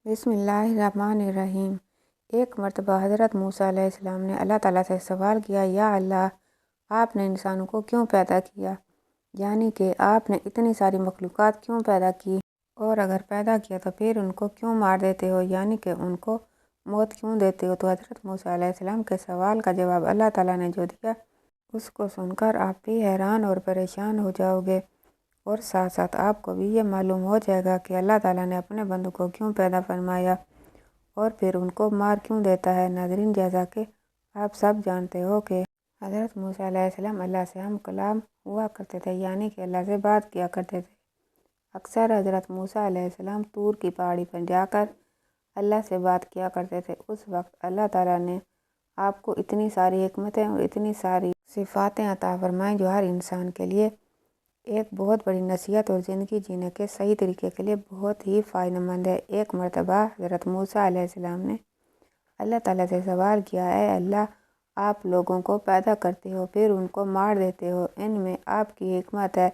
بسم اللہ الرحمن الرحیم۔ ایک مرتبہ حضرت موسیٰ علیہ السلام نے اللہ تعالیٰ سے سوال کیا، یا اللہ، آپ نے انسانوں کو کیوں پیدا کیا؟ یعنی کہ آپ نے اتنی ساری مخلوقات کیوں پیدا کی؟ اور اگر پیدا کیا تو پھر ان کو کیوں مار دیتے ہو؟ یعنی کہ ان کو موت کیوں دیتے ہو؟ تو حضرت موسیٰ علیہ السلام کے سوال کا جواب اللہ تعالیٰ نے جو دیا، اس کو سن کر آپ بھی حیران اور پریشان ہو جاؤ گے، اور ساتھ ساتھ آپ کو بھی یہ معلوم ہو جائے گا کہ اللہ تعالیٰ نے اپنے بندوں کو کیوں پیدا فرمایا اور پھر ان کو مار کیوں دیتا ہے۔ ناظرین، جیسا کہ آپ سب جانتے ہو کہ حضرت موسیٰ علیہ السلام اللہ سے ہم کلام ہوا کرتے تھے، یعنی کہ اللہ سے بات کیا کرتے تھے۔ اکثر حضرت موسیٰ علیہ السلام طور کی پہاڑی پر جا کر اللہ سے بات کیا کرتے تھے۔ اس وقت اللہ تعالیٰ نے آپ کو اتنی ساری حکمتیں اور اتنی ساری صفاتیں عطا فرمائیں جو ہر انسان کے لیے ایک بہت بڑی نصیحت اور زندگی جینے کے صحیح طریقے کے لیے بہت ہی فائدہ مند ہے۔ ایک مرتبہ حضرت موسیٰ علیہ السلام نے اللہ تعالیٰ سے سوال کیا، اے اللہ، آپ لوگوں کو پیدا کرتے ہو پھر ان کو مار دیتے ہو، ان میں آپ کی حکمت ہے،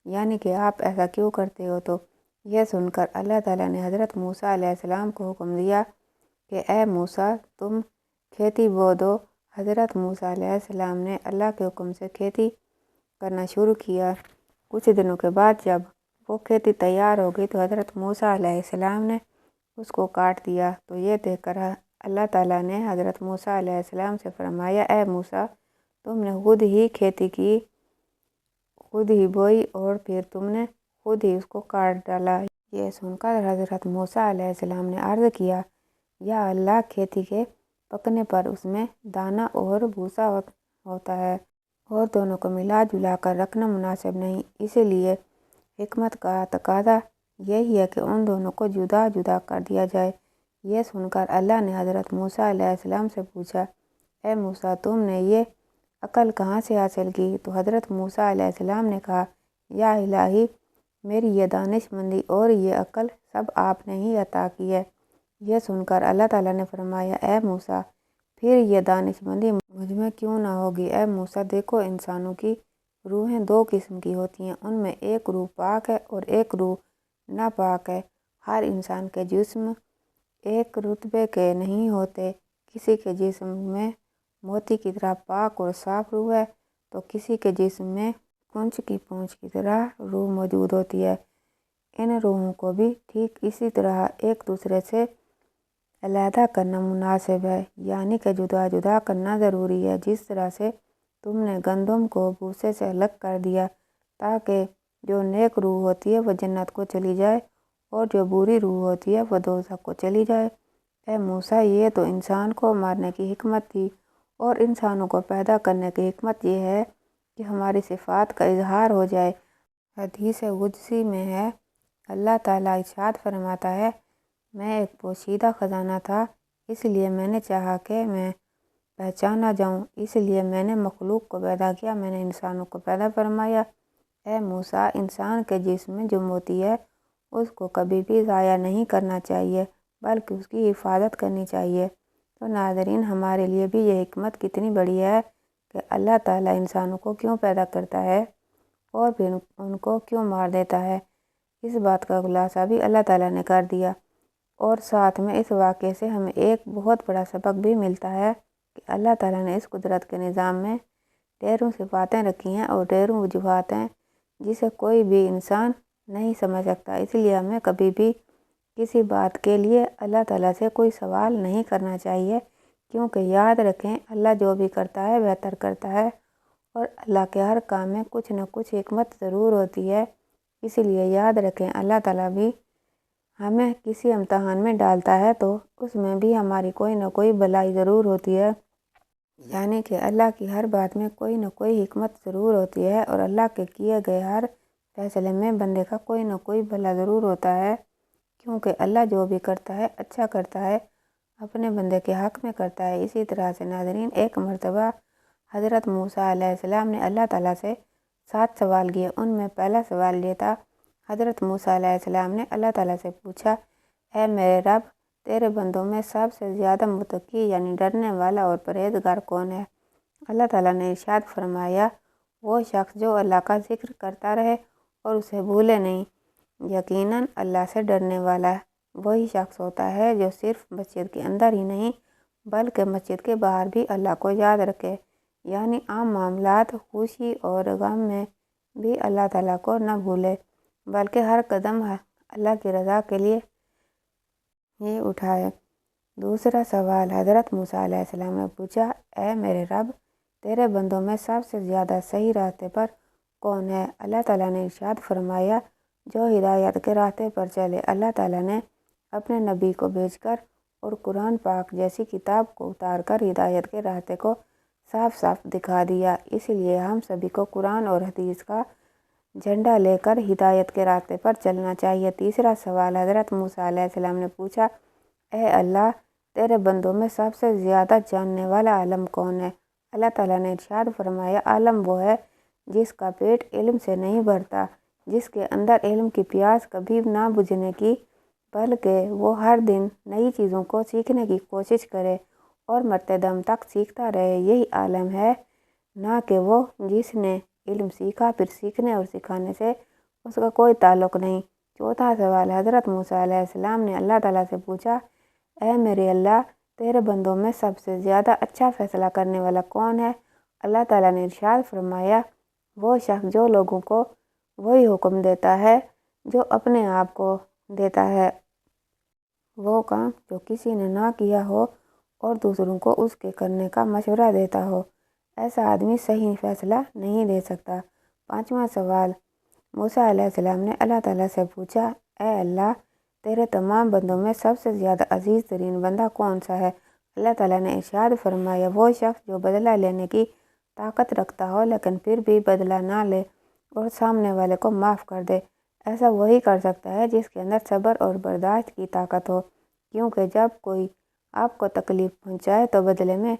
یعنی کہ آپ ایسا کیوں کرتے ہو؟ تو یہ سن کر اللہ تعالیٰ نے حضرت موسیٰ علیہ السلام کو حکم دیا کہ اے موسیٰ، تم کھیتی بو دو۔ حضرت موسیٰ علیہ السلام نے اللہ کے حکم سے کھیتی کرنا شروع کیا۔ کچھ دنوں کے بعد جب وہ کھیتی تیار ہو گئی تو حضرت موسیٰ علیہ السلام نے اس کو کاٹ دیا۔ تو یہ دیکھ کر اللہ تعالیٰ نے حضرت موسیٰ علیہ السلام سے فرمایا، اے موسیٰ، تم نے خود ہی کھیتی کی، خود ہی بوئی اور پھر تم نے خود ہی اس کو کاٹ ڈالا۔ یہ سن کر حضرت موسیٰ علیہ السلام نے عرض کیا، یا اللہ، کھیتی کے پکنے پر اس میں دانہ اور بھوسا ہوتا ہے اور دونوں کو ملا جلا کر رکھنا مناسب نہیں، اسی لیے حکمت کا تقاضا یہی ہے کہ ان دونوں کو جدا جدا کر دیا جائے۔ یہ سن کر اللہ نے حضرت موسیٰ علیہ السلام سے پوچھا، اے موسیٰ، تم نے یہ عقل کہاں سے حاصل کی؟ تو حضرت موسیٰ علیہ السلام نے کہا، یا الہی، میری یہ دانش مندی اور یہ عقل سب آپ نے ہی عطا کی ہے۔ یہ سن کر اللہ تعالیٰ نے فرمایا، اے موسیٰ، پھر یہ دانش مندی مجھ میں کیوں نہ ہوگی؟ اے موسیٰ، دیکھو، انسانوں کی روحیں دو قسم کی ہوتی ہیں، ان میں ایک روح پاک ہے اور ایک روح ناپاک ہے۔ ہر انسان کے جسم ایک رتبے کے نہیں ہوتے، کسی کے جسم میں موتی کی طرح پاک اور صاف روح ہے تو کسی کے جسم میں کنچ کی پونچھ کی طرح روح موجود ہوتی ہے۔ ان روحوں کو بھی ٹھیک اسی طرح ایک دوسرے سے علیحدہ کرنا مناسب ہے، یعنی کہ جدا جدا کرنا ضروری ہے۔ جس طرح سے تم نے گندم کو بھوسے سے الگ کر دیا تاکہ جو نیک روح ہوتی ہے وہ جنت کو چلی جائے اور جو بری روح ہوتی ہے وہ دوزخ کو چلی جائے۔ اے موسیٰ، یہ تو انسان کو مارنے کی حکمت تھی، اور انسانوں کو پیدا کرنے کی حکمت یہ ہے کہ ہماری صفات کا اظہار ہو جائے۔ حدیث قدسی میں ہے، اللہ تعالیٰ ارشاد فرماتا ہے، میں ایک پوشیدہ خزانہ تھا، اس لیے میں نے چاہا کہ میں پہچانا جاؤں، اس لیے میں نے مخلوق کو پیدا کیا، میں نے انسانوں کو پیدا فرمایا۔ اے موسیٰ، انسان کے جسم میں جو موتی ہے اس کو کبھی بھی ضائع نہیں کرنا چاہیے بلکہ اس کی حفاظت کرنی چاہیے۔ تو ناظرین، ہمارے لیے بھی یہ حکمت کتنی بڑی ہے کہ اللہ تعالیٰ انسانوں کو کیوں پیدا کرتا ہے اور پھر ان کو کیوں مار دیتا ہے۔ اس بات کا خلاصہ بھی اللہ تعالیٰ نے کر دیا، اور ساتھ میں اس واقعے سے ہمیں ایک بہت بڑا سبق بھی ملتا ہے کہ اللہ تعالیٰ نے اس قدرت کے نظام میں ڈھیروں صفاتیں رکھی ہیں اور ڈھیروں وجوہات ہیں جسے کوئی بھی انسان نہیں سمجھ سکتا۔ اس لیے ہمیں کبھی بھی کسی بات کے لیے اللہ تعالیٰ سے کوئی سوال نہیں کرنا چاہیے، کیونکہ یاد رکھیں، اللہ جو بھی کرتا ہے بہتر کرتا ہے، اور اللہ کے ہر کام میں کچھ نہ کچھ حکمت ضرور ہوتی ہے۔ اس لیے یاد رکھیں، اللہ تعالیٰ بھی ہمیں کسی امتحان میں ڈالتا ہے تو اس میں بھی ہماری کوئی نہ کوئی بھلائی ضرور ہوتی ہے، یعنی کہ اللہ کی ہر بات میں کوئی نہ کوئی حکمت ضرور ہوتی ہے، اور اللہ کے کیے گئے ہر فیصلے میں بندے کا کوئی نہ کوئی بھلا ضرور ہوتا ہے، کیونکہ اللہ جو بھی کرتا ہے اچھا کرتا ہے، اپنے بندے کے حق میں کرتا ہے۔ اسی طرح سے ناظرین، ایک مرتبہ حضرت موسیٰ علیہ السلام نے اللہ تعالیٰ سے 7 سوال کیے۔ ان میں پہلا سوال یہ تھا، حضرت موسیٰ علیہ السلام نے اللہ تعالیٰ سے پوچھا، اے میرے رب، تیرے بندوں میں سب سے زیادہ متقی یعنی ڈرنے والا اور پرہیزگار کون ہے؟ اللہ تعالیٰ نے ارشاد فرمایا، وہ شخص جو اللہ کا ذکر کرتا رہے اور اسے بھولے نہیں، یقیناً اللہ سے ڈرنے والا ہے وہی شخص ہوتا ہے جو صرف مسجد کے اندر ہی نہیں بلکہ مسجد کے باہر بھی اللہ کو یاد رکھے، یعنی عام معاملات، خوشی اور غم میں بھی اللہ تعالیٰ کو نہ بھولے بلکہ ہر قدم اللہ کی رضا کے لیے ہی اٹھائے۔ دوسرا سوال حضرت موسیٰ علیہ السلام نے پوچھا، اے میرے رب، تیرے بندوں میں سب سے زیادہ صحیح راستے پر کون ہے؟ اللہ تعالیٰ نے ارشاد فرمایا، جو ہدایت کے راستے پر چلے۔ اللہ تعالیٰ نے اپنے نبی کو بھیج کر اور قرآن پاک جیسی کتاب کو اتار کر ہدایت کے راستے کو صاف صاف دکھا دیا۔ اس لیے ہم سبھی کو قرآن اور حدیث کا جھنڈا لے کر ہدایت کے راستے پر چلنا چاہیے۔ تیسرا سوال حضرت موسیٰ علیہ السلام نے پوچھا، اے اللہ، تیرے بندوں میں سب سے زیادہ جاننے والا عالم کون ہے؟ اللہ تعالیٰ نے ارشاد فرمایا، عالم وہ ہے جس کا پیٹ علم سے نہیں بھرتا، جس کے اندر علم کی پیاس کبھی نہ بجھنے کی بلکہ وہ ہر دن نئی چیزوں کو سیکھنے کی کوشش کرے اور مرتے دم تک سیکھتا رہے، یہی عالم ہے، نہ کہ وہ جس نے علم سیکھا پھر سیکھنے اور سکھانے سے اس کا کوئی تعلق نہیں۔ چوتھا سوال حضرت موسیٰ علیہ السلام نے اللہ تعالیٰ سے پوچھا، اے میرے اللہ، تیرے بندوں میں سب سے زیادہ اچھا فیصلہ کرنے والا کون ہے؟ اللہ تعالیٰ نے ارشاد فرمایا، وہ شخص جو لوگوں کو وہی حکم دیتا ہے جو اپنے آپ کو دیتا ہے، وہ کام جو کسی نے نہ کیا ہو اور دوسروں کو اس کے کرنے کا مشورہ دیتا ہو، ایسا آدمی صحیح فیصلہ نہیں دے سکتا۔ پانچواں سوال موسیٰ علیہ السلام نے اللہ تعالیٰ سے پوچھا، اے اللہ، تیرے تمام بندوں میں سب سے زیادہ عزیز ترین بندہ کون سا ہے؟ اللہ تعالیٰ نے ارشاد فرمایا، وہ شخص جو بدلہ لینے کی طاقت رکھتا ہو لیکن پھر بھی بدلہ نہ لے اور سامنے والے کو معاف کر دے۔ ایسا وہی کر سکتا ہے جس کے اندر صبر اور برداشت کی طاقت ہو، کیونکہ جب کوئی آپ کو تکلیف پہنچائے تو بدلے میں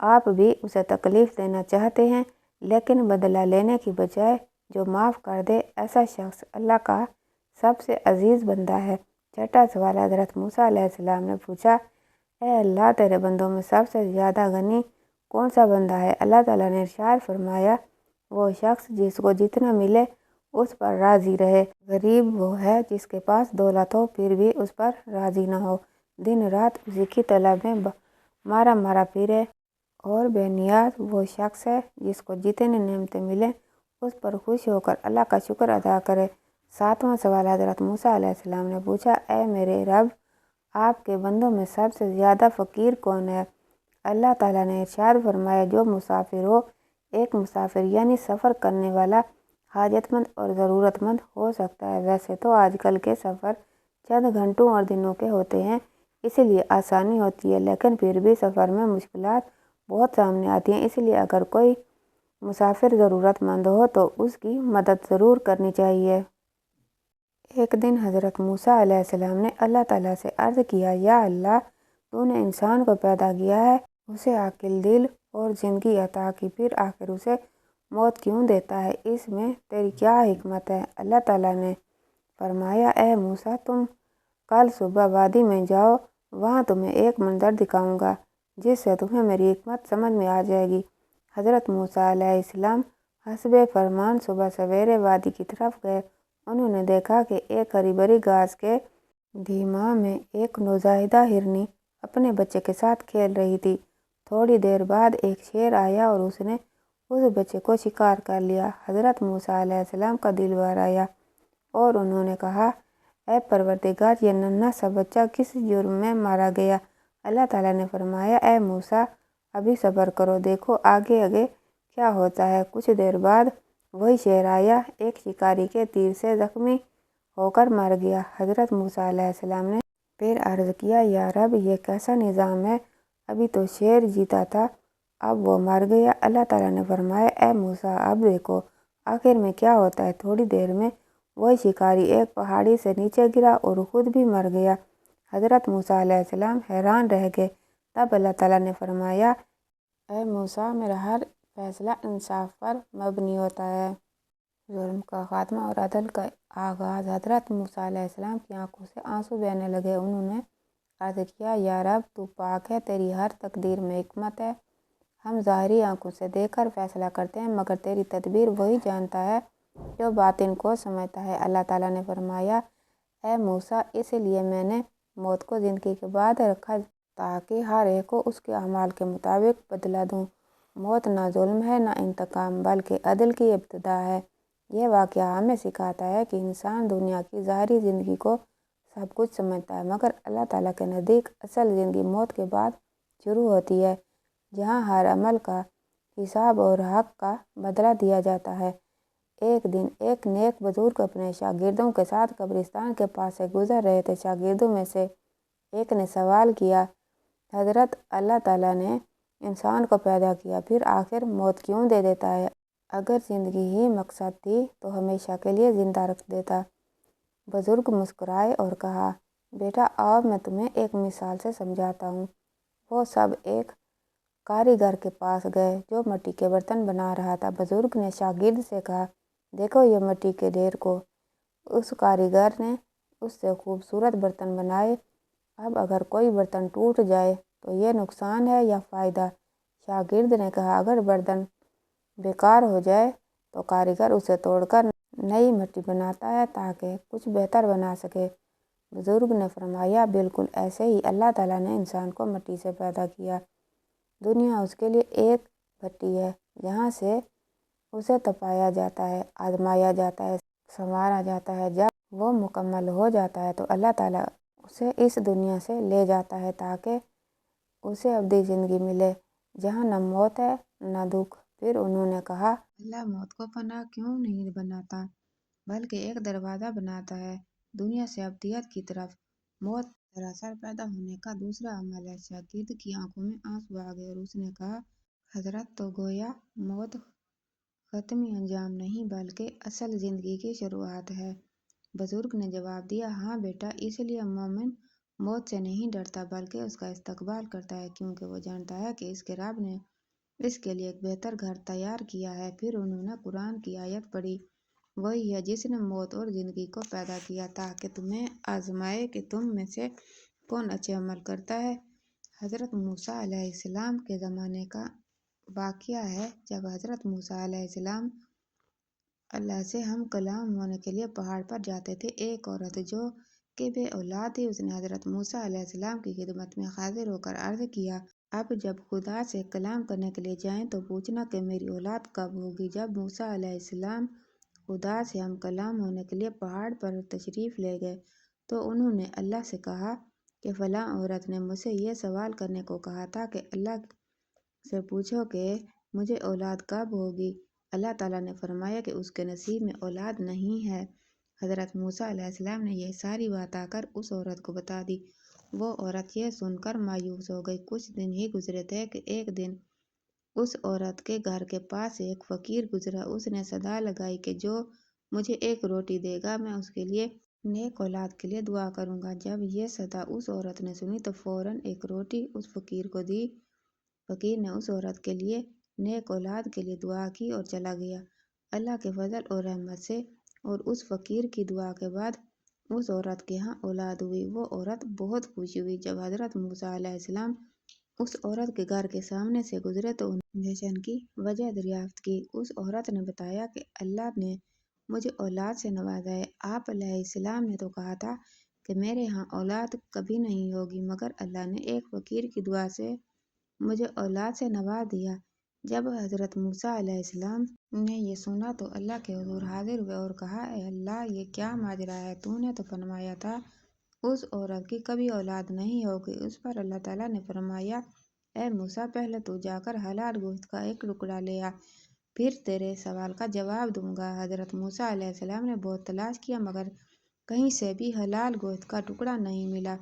آپ بھی اسے تکلیف دینا چاہتے ہیں، لیکن بدلہ لینے کی بجائے جو معاف کر دے، ایسا شخص اللہ کا سب سے عزیز بندہ ہے۔ چھٹا سوال حضرت موسیٰ علیہ السلام نے پوچھا، اے اللہ، تیرے بندوں میں سب سے زیادہ غنی کون سا بندہ ہے؟ اللہ تعالیٰ نے ارشاد فرمایا، وہ شخص جس کو جتنا ملے اس پر راضی رہے۔ غریب وہ ہے جس کے پاس دولت ہو پھر بھی اس پر راضی نہ ہو، دن رات اسی کی طلب میں مارا مارا پھرے، اور بے نیاز وہ شخص ہے جس کو جتنی نعمتیں ملیں اس پر خوش ہو کر اللہ کا شکر ادا کرے۔ ساتواں سوال حضرت موسیٰ علیہ السلام نے پوچھا، اے میرے رب، آپ کے بندوں میں سب سے زیادہ فقیر کون ہے؟ اللہ تعالیٰ نے ارشاد فرمایا، جو مسافر ہو۔ ایک مسافر یعنی سفر کرنے والا حاجت مند اور ضرورت مند ہو سکتا ہے۔ ویسے تو آج کل کے سفر چند گھنٹوں اور دنوں کے ہوتے ہیں، اس لیے آسانی ہوتی ہے، لیکن پھر بھی سفر میں مشکلات بہت سامنے آتی ہیں، اس لیے اگر کوئی مسافر ضرورت مند ہو تو اس کی مدد ضرور کرنی چاہیے۔ ایک دن حضرت موسیٰ علیہ السلام نے اللہ تعالیٰ سے عرض کیا، یا اللہ، تو نے انسان کو پیدا کیا ہے، اسے عاقل دل اور زندگی عطا کی، پھر آخر اسے موت کیوں دیتا ہے؟ اس میں تیری کیا حکمت ہے؟ اللہ تعالیٰ نے فرمایا، اے موسیٰ، تم کل صبح وادی میں جاؤ، وہاں تمہیں ایک منظر دکھاؤں گا جس سے تمہیں میری حکمت سمجھ میں آ جائے گی۔ حضرت موسیٰ علیہ السلام حسب فرمان صبح سویرے وادی کی طرف گئے۔ انہوں نے دیکھا کہ ایک ہری بھری گھاس کے دھیما میں ایک نوزائیدہ ہرنی اپنے بچے کے ساتھ کھیل رہی تھی۔ تھوڑی دیر بعد ایک شیر آیا اور اس نے اس بچے کو شکار کر لیا۔ حضرت موسیٰ علیہ السلام کا دل بھر آیا اور انہوں نے کہا، اے پروردگار، یہ ننھا سا بچہ کس جرم میں مارا گیا؟ اللہ تعالیٰ نے فرمایا، اے موسیٰ، ابھی صبر کرو، دیکھو آگے آگے کیا ہوتا ہے۔ کچھ دیر بعد وہی شیر آیا، ایک شکاری کے تیر سے زخمی ہو کر مر گیا۔ حضرت موسیٰ علیہ السلام نے پھر عرض کیا، یا رب، یہ کیسا نظام ہے؟ ابھی تو شیر جیتا تھا، اب وہ مر گیا۔ اللہ تعالیٰ نے فرمایا، اے موسیٰ، اب دیکھو آخر میں کیا ہوتا ہے۔ تھوڑی دیر میں وہی شکاری ایک پہاڑی سے نیچے گرا اور خود بھی مر گیا۔ حضرت موسیٰ علیہ السلام حیران رہ گئے۔ تب اللہ تعالیٰ نے فرمایا، اے موسیٰ، میرا ہر فیصلہ انصاف پر مبنی ہوتا ہے، ظلم کا خاتمہ اور عدل کا آغاز۔ حضرت موسیٰ علیہ السلام کی آنکھوں سے آنسو بہنے لگے۔ انہوں نے عرض کیا، یا رب، تو پاک ہے، تیری ہر تقدیر میں حکمت ہے۔ ہم ظاہری آنکھوں سے دیکھ کر فیصلہ کرتے ہیں، مگر تیری تدبیر وہی جانتا ہے جو باطن کو سمجھتا ہے۔ اللہ تعالیٰ نے فرمایا، اے موسیٰ، اس لیے میں نے موت کو زندگی کے بعد رکھا تاکہ ہر ایک کو اس کے اعمال کے مطابق بدلہ دوں۔ موت نہ ظلم ہے نہ انتقام، بلکہ عدل کی ابتدا ہے۔ یہ واقعہ ہمیں سکھاتا ہے کہ انسان دنیا کی ظاہری زندگی کو سب کچھ سمجھتا ہے، مگر اللہ تعالیٰ کے نزدیک اصل زندگی موت کے بعد شروع ہوتی ہے، جہاں ہر عمل کا حساب اور حق کا بدلہ دیا جاتا ہے۔ ایک دن ایک نیک بزرگ اپنے شاگردوں کے ساتھ قبرستان کے پاس سے گزر رہے تھے۔ شاگردوں میں سے ایک نے سوال کیا، حضرت، اللہ تعالیٰ نے انسان کو پیدا کیا، پھر آخر موت کیوں دے دیتا ہے؟ اگر زندگی ہی مقصد تھی تو ہمیشہ کے لیے زندہ رکھ دیتا۔ بزرگ مسکرائے اور کہا، بیٹا آؤ میں تمہیں ایک مثال سے سمجھاتا ہوں۔ وہ سب ایک کاریگر کے پاس گئے جو مٹی کے برتن بنا رہا تھا۔ بزرگ نے شاگرد سے کہا، دیکھو یہ مٹی کے ڈھیر کو۔ اس کاریگر نے اس سے خوبصورت برتن بنائے۔ اب اگر کوئی برتن ٹوٹ جائے تو یہ نقصان ہے یا فائدہ؟ شاگرد نے کہا، اگر برتن بیکار ہو جائے تو کاریگر اسے توڑ کر نئی مٹی بناتا ہے تاکہ کچھ بہتر بنا سکے۔ بزرگ نے فرمایا، بالکل ایسے ہی اللہ تعالیٰ نے انسان کو مٹی سے پیدا کیا۔ دنیا اس کے لیے ایک بھٹی ہے جہاں سے اسے تپایا جاتا ہے، آزمایا جاتا ہے، سنوارا جاتا ہے۔ جب وہ مکمل ہو جاتا ہے تو اللہ تعالیٰ اسے اس دنیا سے لے جاتا ہے تاکہ اسے ابدی زندگی ملے جہاں نہ موت ہے نہ دکھ۔ پھر انہوں نے کہا، اللہ موت کو فنا کیوں نہیں بناتا بلکہ ایک دروازہ بناتا ہے دنیا سے ابدیت کی طرف؟ موت دراصل پیدا ہونے کا دوسرا عمل ہے۔ شاگرد کی آنکھوں میں آنسو آ گئے اور اس نے کہا، حضرت، تو گویا موت حتمی انجام نہیں بلکہ اصل زندگی کی شروعات ہے۔ بزرگ نے جواب دیا، ہاں بیٹا، اس لیے مومن موت سے نہیں ڈرتا بلکہ اس کا استقبال کرتا ہے، کیونکہ وہ جانتا ہے کہ اس کے رب نے اس کے لیے ایک بہتر گھر تیار کیا ہے۔ پھر انہوں نے قرآن کی آیت پڑھی، وہی ہے جس نے موت اور زندگی کو پیدا کیا تاکہ تمہیں آزمائے کہ تم میں سے کون اچھے عمل کرتا ہے۔ حضرت موسیٰ علیہ السلام کے زمانے کا واقعہ ہے، جب حضرت موسیٰ علیہ السلام اللہ سے ہم کلام ہونے کے لیے پہاڑ پر جاتے تھے۔ ایک عورت جو کہ بے اولاد تھی، اس نے حضرت موسیٰ علیہ السلام کی خدمت میں حاضر ہو کر عرض کیا، اب جب خدا سے کلام کرنے کے لیے جائیں تو پوچھنا کہ میری اولاد کب ہوگی۔ جب موسیٰ علیہ السلام خدا سے ہم کلام ہونے کے لیے پہاڑ پر تشریف لے گئے تو انہوں نے اللہ سے کہا کہ فلاں عورت نے مجھ سے یہ سوال کرنے کو کہا تھا کہ اللہ سے پوچھو کہ مجھے اولاد کب ہوگی۔ اللہ تعالیٰ نے فرمایا کہ اس کے نصیب میں اولاد نہیں ہے۔ حضرت موسیٰ علیہ السلام نے یہ ساری بات آ کر اس عورت کو بتا دی۔ وہ عورت یہ سن کر مایوس ہو گئی۔ کچھ دن ہی گزرے تھے کہ ایک دن اس عورت کے گھر کے پاس سے ایک فقیر گزرا۔ اس نے صدا لگائی کہ جو مجھے ایک روٹی دے گا میں اس کے لیے نیک اولاد کے لیے دعا کروں گا۔ جب یہ صدا اس عورت نے سنی تو فوراً ایک روٹی اس فقیر کو دی۔ فقیر نے اس عورت کے لیے نیک اولاد کے لیے دعا کی اور چلا گیا۔ اللہ کے فضل اور رحمت سے اور اس فقیر کی دعا کے بعد اس عورت کے ہاں اولاد ہوئی۔ وہ عورت بہت خوش ہوئی۔ جب حضرت موسیٰ علیہ السلام اس عورت کے گھر کے سامنے سے گزرے تو انہوں نے جشن کی وجہ دریافت کی۔ اس عورت نے بتایا کہ اللہ نے مجھے اولاد سے نوازا ہے۔ آپ علیہ السلام نے تو کہا تھا کہ میرے ہاں اولاد کبھی نہیں ہوگی، مگر اللہ نے ایک فقیر کی دعا سے مجھے اولاد سے نواز دیا۔ جب حضرت موسیٰ علیہ السلام نے یہ سنا تو اللہ کے حضور حاضر ہوئے اور کہا، اے اللہ، یہ کیا ماجرا ہے؟ تو نے تو فرمایا تھا اس عورت کی کبھی اولاد نہیں ہوگی۔ اس پر اللہ تعالیٰ نے فرمایا، اے موسیٰ، پہلے تو جا کر حلال گوشت کا ایک ٹکڑا لے آ، پھر تیرے سوال کا جواب دوں گا۔ حضرت موسیٰ علیہ السلام نے بہت تلاش کیا مگر کہیں سے بھی حلال گوشت کا ٹکڑا نہیں ملا۔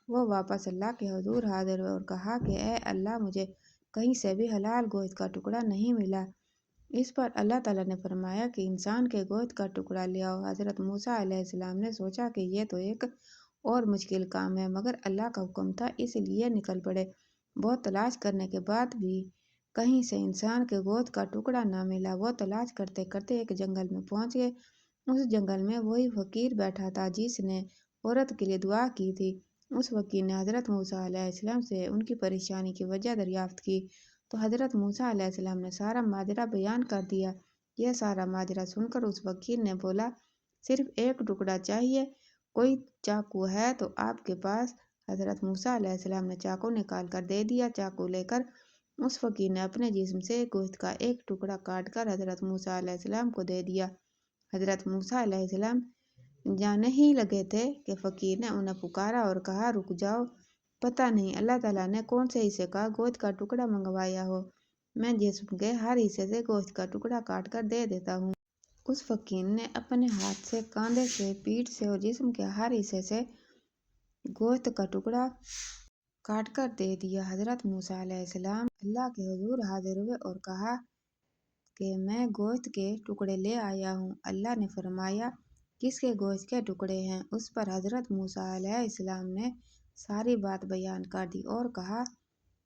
وہ واپس اللہ کے حضور حاضر ہوئے اور کہا کہ اے اللہ، مجھے کہیں سے بھی حلال گوشت کا ٹکڑا نہیں ملا۔ اس پر اللہ تعالیٰ نے فرمایا کہ انسان کے گوشت کا ٹکڑا لے آؤ۔ حضرت موسیٰ علیہ السلام نے سوچا کہ یہ تو ایک اور مشکل کام ہے، مگر اللہ کا حکم تھا اس لیے نکل پڑے۔ بہت تلاش کرنے کے بعد بھی کہیں سے انسان کے گوشت کا ٹکڑا نہ ملا۔ وہ تلاش کرتے کرتے ایک جنگل میں پہنچ گئے۔ اس جنگل میں وہی فقیر بیٹھا تھا جس نے عورت کے لیے دعا کی تھی۔ اس فقیر نے حضرت موسیٰ علیہ السلام سے ان کی پریشانی کی وجہ دریافت کی تو حضرت موسیٰ علیہ السلام نے سارا ماجرا بیان کر دیا۔ یہ سارا ماجرا سن کر اس فقیر نے بولا، صرف ایک ٹکڑا چاہیے، کوئی چاقو ہے تو آپ کے پاس؟ حضرت موسیٰ علیہ السلام نے چاقو نکال کر دے دیا۔ چاقو لے کر اس فقیر نے اپنے جسم سے گوشت کا ایک ٹکڑا کاٹ کر حضرت موسیٰ علیہ السلام کو دے دیا۔ حضرت موسیٰ علیہ السلام جانے ہی لگے تھے کہ فقیر نے انہیں پکارا اور کہا، رک جاؤ، پتہ نہیں اللہ تعالیٰ نے کون سے حصے کا گوشت کا ٹکڑا منگوایا ہو، میں جسم کے ہر حصے سے گوشت کا ٹکڑا کاٹ کر دے دیتا ہوں۔ اس فقیر نے اپنے ہاتھ سے، کاندھے سے، پیٹھ سے اور جسم کے ہر حصے سے گوشت کا ٹکڑا کاٹ کر دے دیا۔ حضرت موسیٰ علیہ السلام اللہ کے حضور حاضر ہوئے اور کہا کہ میں گوشت کے ٹکڑے لے آیا ہوں۔ اللہ نے فرمایا، کس کے گوشت کے ٹکڑے ہیں؟ اس پر حضرت موسیٰ علیہ السلام نے ساری بات بیان کر دی اور کہا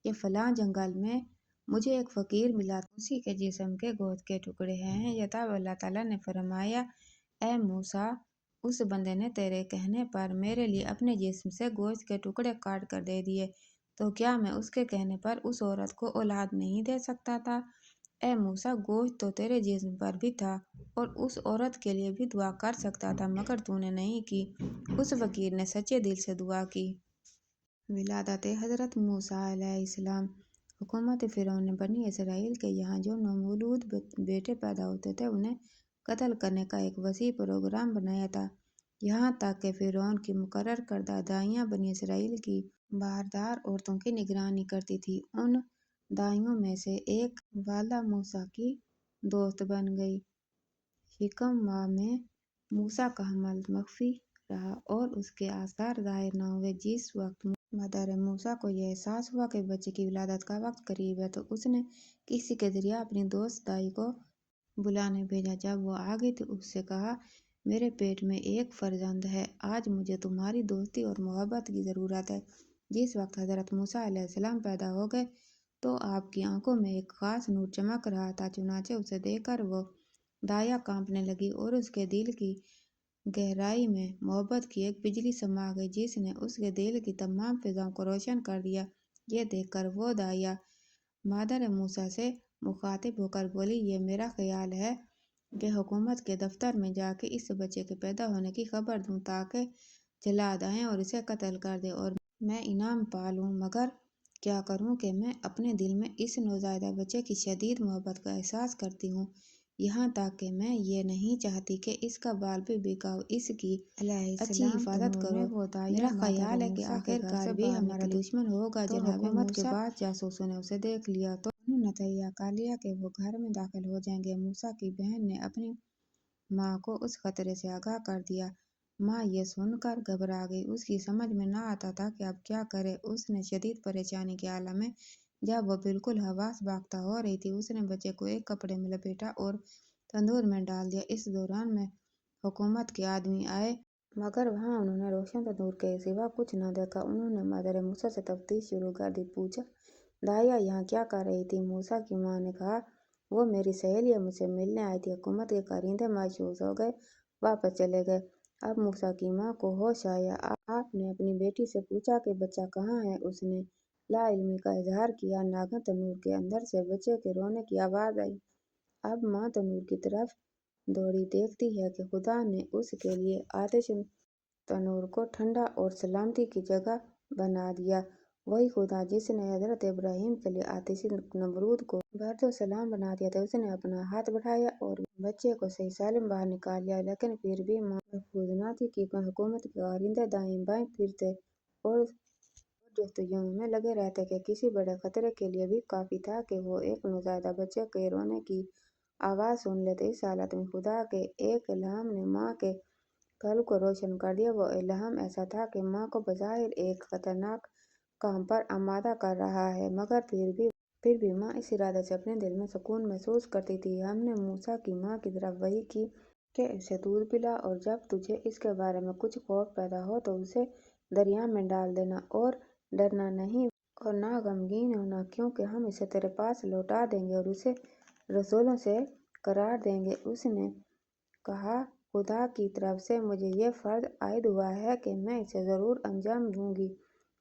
کہ فلاں جنگل میں مجھے ایک فقیر ملا تھا، اسی کے جسم کے گوشت کے ٹکڑے ہیں یہ۔ تب اللہ تعالیٰ نے فرمایا، اے موسیٰ، اس بندے نے تیرے کہنے پر میرے لیے اپنے جسم سے گوشت کے ٹکڑے کاٹ کر دے دیے، تو کیا میں اس کے کہنے پر اس عورت کو اولاد نہیں دے سکتا تھا؟ اے موسیٰ، گوشت تو تیرے جسم پر بھی تھا اور اس عورت کے لیے بھی دعا کر سکتا تھا، مگر تو نے نہیں کی۔ اس فقیر نے سچے دل سے دعا کی۔ ولادت حضرت موسیٰ علیہ السلام۔ حکومت فرعون نے بنی اسرائیل کے یہاں جو نومولود بیٹے پیدا ہوتے تھے انہیں قتل کرنے کا ایک وسیع پروگرام بنایا تھا، یہاں تک کہ فرعون کی مقرر کردہ دائیاں بنی اسرائیل کی باردار عورتوں کی نگرانی کرتی تھیں۔ ان دائیوں میں سے ایک والدہ موسیٰ کی دوست بن گئی۔ یکم ماہ میں موسیٰ کا حمل مخفی رہا اور اس کے آثار ظاہر نہ ہوئے۔ جس وقت مادر موسیٰ کو یہ احساس ہوا کہ بچے کی ولادت کا وقت قریب ہے تو اس نے کسی کے ذریعہ اپنی دوست دائی کو بلانے بھیجا۔ جب وہ آ گئی تو اس سے کہا، میرے پیٹ میں ایک فرزند ہے، آج مجھے تمہاری دوستی اور محبت کی ضرورت ہے۔ جس وقت حضرت موسیٰ علیہ السلام پیدا ہو گئے تو آپ کی آنکھوں میں ایک خاص نور چمک رہا تھا، چنانچہ اسے دیکھ کر وہ دائیا کانپنے لگی اور اس کے دل کی گہرائی میں محبت کی ایک بجلی سما گئی جس نے اس کے دل کی تمام فضاؤں کو روشن کر دیا۔ یہ دیکھ کر وہ دائیا مادر موسیٰ سے مخاطب ہو کر بولی، یہ میرا خیال ہے کہ حکومت کے دفتر میں جا کے اس بچے کے پیدا ہونے کی خبر دوں تاکہ جلاد آئیں اور اسے قتل کر دیں اور میں انعام پا لوں، مگر کیا کروں کہ میں اپنے دل میں اس نوزائیدہ بچے کی شدید محبت کا احساس کرتی ہوں، یہاں تک کہ میں یہ نہیں چاہتی کہ اس کا بال بھی بکا ہو، اس کی اچھی حفاظت کرو۔ میرا خیال ہے کہ آخر کار بھی ہمارا دشمن ہوگا۔ جناب حکومت کے بعد جاسوسوں نے اسے دیکھ لیا تو انہوں نے تہیہ کر لیا کہ وہ گھر میں داخل ہو جائیں گے۔ موسیٰ کی بہن نے اپنی ماں کو اس خطرے سے آگاہ کر دیا۔ ماں یہ سن کر گھبرا گئی، اس کی سمجھ میں نہ آتا تھا کہ اب کیا کرے۔ اس نے شدید پریشانی کے عالم میں جب وہ بالکل حواس باختہ ہو رہی تھی، اس نے بچے کو ایک کپڑے میں لپیٹا اور تندور میں ڈال دیا۔ اس دوران میں حکومت کے آدمی آئے، مگر وہاں انہوں نے روشن تندور کے سوا کچھ نہ دیکھا۔ انہوں نے مادر موسیٰ سے تفتیش شروع کر دی۔ پوچھا، دائیا یہاں کیا کر رہی تھی؟ موسیٰ کی ماں نے کہا، وہ میری سہیلیاں مجھ سے ملنے آئی تھی۔ حکومت کے کارندے مایوس ہو گئے، واپس چلے گئے۔ اب موسیٰ کی ماں کو ہوش آیا۔ آپ نے اپنی بیٹی سے پوچھا کہ بچہ کہاں ہے؟ اس نے لا علمی کا اظہار کیا۔ ناگہان تنور کے اندر سے بچے کے رونے کی آواز آئی۔ اب ماں تنور کی طرف دوڑی، دیکھتی ہے کہ خدا نے اس کے لیے آتش تنور کو ٹھنڈا اور سلامتی کی جگہ بنا دیا، وہی خدا جس نے حضرت ابراہیم کے لیے آتشی نمرود کو برد و سلام بنا دیا تھا۔ اس نے اپنا ہاتھ بڑھایا اور بچے کو صحیح سالم باہر نکال لیا، لیکن پھر بھی ماں محفوظ نہ تھی کیونکہ حکومت کے کارندے دائیں بائیں پھرتے اور جستجو میں لگے رہتے کہ کسی بڑے خطرے کے لیے بھی کافی تھا کہ وہ ایک نوزائیدہ بچے کے رونے کی آواز سن لیتے۔ اس حالت میں خدا کے ایک الہام نے ماں کے قلب کو روشن کر دیا۔ وہ الہام ایسا تھا کہ ماں کو بظاہر ایک خطرناک کام پر آمادہ کر رہا ہے، مگر پھر بھی ماں اس ارادے سے اپنے دل میں سکون محسوس کرتی تھی۔ ہم نے موسیٰ کی ماں کی طرف وحی کی کہ اسے دودھ پلا اور جب تجھے اس کے بارے میں کچھ خوف پیدا ہو تو اسے دریا میں ڈال دینا، اور ڈرنا نہیں اور نہ غمگین ہونا، کیونکہ ہم اسے تیرے پاس لوٹا دیں گے اور اسے رسولوں سے قرار دیں گے۔ اس نے کہا، خدا کی طرف سے مجھے یہ فرض عائد ہوا ہے کہ میں اسے ضرور انجام دوں گی۔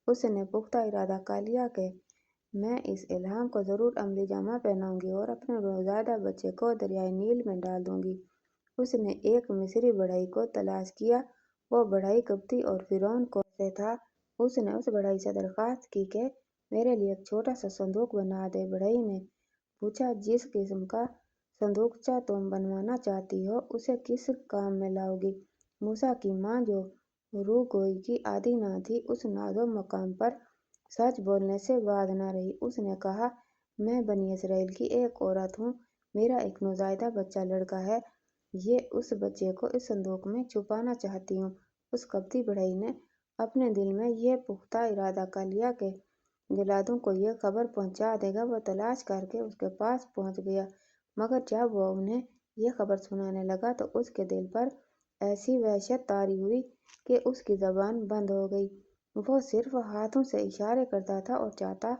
اس نے پختہ ارادہ کر لیا کہ میں اس الہام کو ضرور عملی جامہ پہناؤں گی اور اپنے نوزائیدہ بچے کو دریائے نیل میں ڈال دوں گی۔ اس نے ایک مصری بڑھئی کو تلاش کیا وہ بڑھئی قبطی اور فرعون کو سے تھا۔ اس نے اس بڑھئی سے درخواست کی کہ میرے لیے ایک چھوٹا سا صندوق بنا دے۔ بڑھئی نے پوچھا، جس قسم کا صندوقچہ تم بنوانا چاہتی ہو اسے کس کام میں لاؤ گی؟ موسیٰ کی ماں جو روگوئی کی عادی نہ تھی، اس ناز و مقام پر سچ بولنے سے باز نہ رہی۔ اس نے کہا، میں بنی اسرائیل کی ایک عورت ہوں، میرا ایک نوزائیدہ بچہ لڑکا ہے، اس بچے کو اس صندوق میں چھپانا چاہتی ہوں۔ اس قبطی بڑھئی نے اپنے دل میں یہ پختہ ارادہ کر لیا کہ جلادوں کو یہ خبر پہنچا دے گا۔ وہ تلاش کر کے اس کے پاس پہنچ گیا، مگر جب وہ انہیں یہ خبر سنانے لگا تو اس کے دل پر ایسی وحشت طاری ہوئی کہ اس کی زبان بند ہو گئی۔ وہ صرف ہاتھوں سے اشارے کرتا تھا اور چاہتا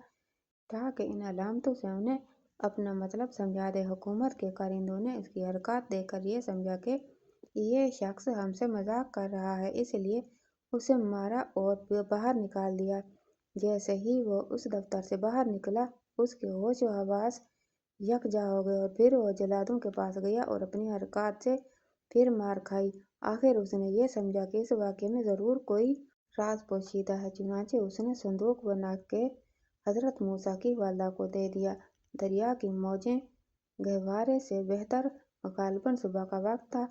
تھا کہ ان علامتوں سے انہیں اپنا مطلب سمجھا دے۔ حکومت کے کارندوں نے اس کی حرکات دیکھ کر یہ سمجھا کہ یہ شخص ہم سے مذاق کر رہا ہے، اس لیے اسے مارا اور باہر نکال دیا۔ جیسے ہی وہ اس دفتر سے باہر نکلا، اس کے ہوش و حواس یکجا ہو گئے اور پھر وہ جلادوں کے پاس گیا اور اپنی حرکات سے پھر مار کھائی۔ آخر اس نے یہ سمجھا کہ اس واقعے میں ضرور کوئی راز پوشیدہ ہے، چنانچہ اس نے صندوق بنا کے حضرت موسیٰ کی والدہ کو دے دیا۔ دریا کی موجیں گہوارے سے بہتر، غالباً صبح کا وقت تھا،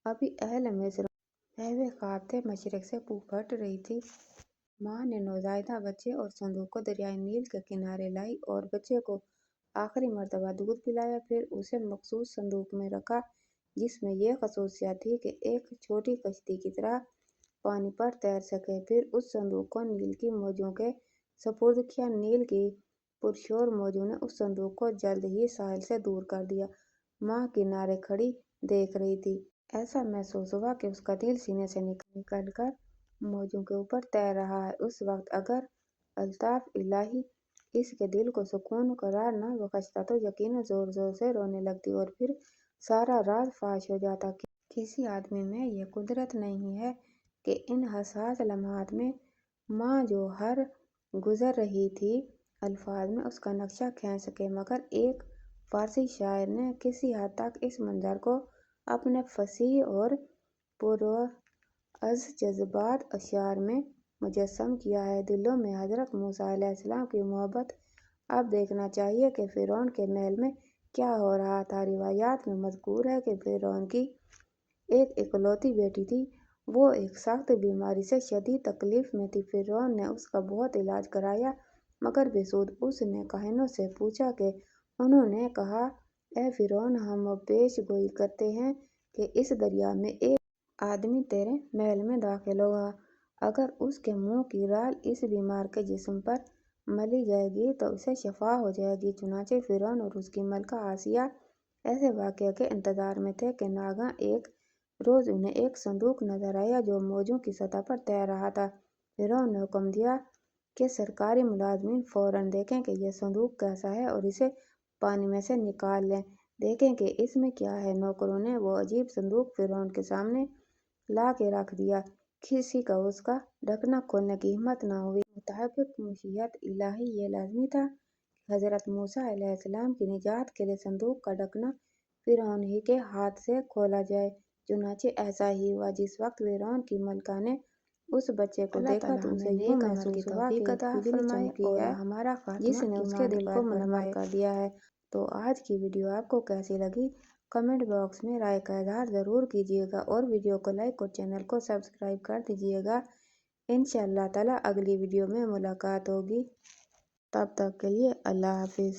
ابھی اہل مصر بہوے خواب تھے، مشرق سے پھوٹ پھٹ رہی تھی۔ ماں نے نوزائیدہ بچے اور صندوق کو دریائے نیل کے کنارے لائی اور بچے کو آخری مرتبہ دودھ پلایا، پھر اسے مخصوص صندوق میں رکھا جس میں یہ خصوصیت تھی کہ ایک چھوٹی کشتی کی طرح پانی پر تیر سکے۔ پھر اس صندوق کو نیل کی موجوں کے سپرد کیا۔ نیل کی پرشور موجوں نے اس صندوق کو جلد ہی ساحل سے دور کر دیا۔ ماں کنارے کھڑی دیکھ رہی تھی۔ ایسا محسوس ہوا کہ اس کا دل سینے سے نکل کر موجوں کے اوپر تیر رہا ہے۔ اس وقت اگر الطاف الہی اس کے دل کو سکون قرار نہ بخشتا تو یقیناً زور زور سے رونے لگتی اور پھر سارا راز فاش ہو جاتا۔ کسی آدمی میں یہ قدرت نہیں ہے کہ ان حساس لمحات میں ماں جو ہر گزر رہی تھی الفاظ میں اس کا نقشہ کھینچ سکے، مگر ایک فارسی شاعر نے کسی حد تک اس منظر کو اپنے فصیح اور پرعز جذباتی اشعار میں مجسم کیا ہے۔ دلوں میں حضرت موسیٰ علیہ السلام کی محبت۔ اب دیکھنا چاہیے کہ فرعون کے محل میں کیا ہو رہا تھا۔ روایات میں مذکور ہے کہ فرعون کی ایک اکلوتی بیٹی تھی، وہ ایک سخت بیماری سے شدید تکلیف میں تھی۔ فرعون نے اس کا بہت علاج کرایا مگر بے سود۔ اس نے کاہنوں سے پوچھا کہ انہوں نے کہا، اے فرعون، ہم پیش گوئی کرتے ہیں کہ اس دریا میں ایک آدمی تیرے محل میں داخل ہوگا، اگر اس کے منہ کی رال اس بیمار کے جسم پر ملی جائے گی تو اسے شفا ہو جائے گی۔ چنانچہ فرعون اور اس کی ملکہ آسیہ ایسے واقعے کے انتظار میں تھے کہ ناگہاں ایک روز انہیں ایک صندوق نظر آیا جو موجوں کی سطح پر تیر رہا تھا۔ فرعون نے حکم دیا کہ سرکاری ملازمین فوراً دیکھیں کہ یہ صندوق کیسا ہے اور اسے پانی میں سے نکال لیں، دیکھیں کہ اس میں کیا ہے۔ نوکروں نے وہ عجیب صندوق فرعون کے سامنے لا کے رکھ دیا، کسی کا اس کا ڈھکنا کھولنے کی ہمت نہ ہوئی۔ مطابق مشیت الہی یہ لازمی تھا کہ حضرت موسیٰ علیہ السلام کی نجات کے لیے صندوق کا ڈھکنا فرعون ہی کے ہاتھ سے کھولا جائے۔ چنانچہ ایسا ہی ہوا۔ جس وقت فرعون کی ملکہ نے اس بچے کو دیکھا تو اسے یوں محسوس ہوا کہ ایک بجلی چمکی ہے جس نے اس کے دل کو منور کر دیا ہے۔ تو آج کی ویڈیو آپ کو کیسی لگی؟ کمنٹ باکس میں رائے کا اظہار ضرور کیجیے گا اور ویڈیو کو لائک اور چینل کو سبسکرائب کر دیجیے گا۔ انشاءاللہ تعالی اگلی ویڈیو میں ملاقات ہوگی، تب تک کے لیے اللہ حافظ۔